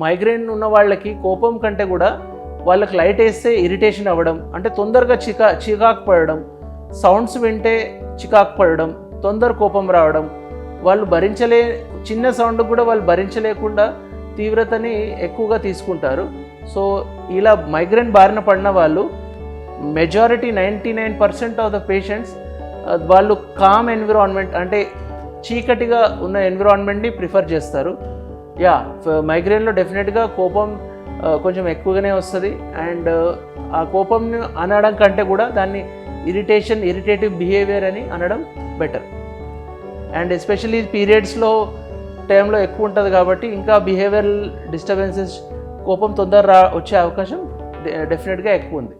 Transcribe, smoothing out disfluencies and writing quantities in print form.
Migraine ఉన్న వాళ్ళకి కోపం కంటే కూడా వాళ్ళకి లైట్ వేస్తే ఇరిటేషన్ అవ్వడం, అంటే తొందరగా చికాకు పడడం, సౌండ్స్ వింటే చికాకు పడడం, తొందర కోపం రావడం, వాళ్ళు చిన్న సౌండ్ కూడా వాళ్ళు భరించలేకుండా తీవ్రతని ఎక్కువగా తీసుకుంటారు. సో ఇలా మైగ్రేన్ బారిన పడిన వాళ్ళు మెజారిటీ 99% ఆఫ్ ద పేషెంట్స్ వాళ్ళు కామ్ ఎన్విరాన్మెంట్, అంటే చీకటిగా ఉన్న ఎన్విరాన్మెంట్ని ప్రిఫర్ చేస్తారు. మైగ్రేన్లో డెఫినెట్గా కోపం కొంచెం ఎక్కువగానే వస్తుంది. అండ్ ఆ కోపంని అనడం కంటే కూడా దాన్ని ఇరిటేటివ్ బిహేవియర్ అని అనడం బెటర్. అండ్ ఎస్పెషల్లీ పీరియడ్స్లో టైంలో ఎక్కువ ఉంటుంది కాబట్టి ఇంకా బిహేవియరల్ డిస్టర్బెన్సెస్, కోపం తొందర వచ్చే అవకాశం డెఫినెట్గా ఎక్కువ ఉంది.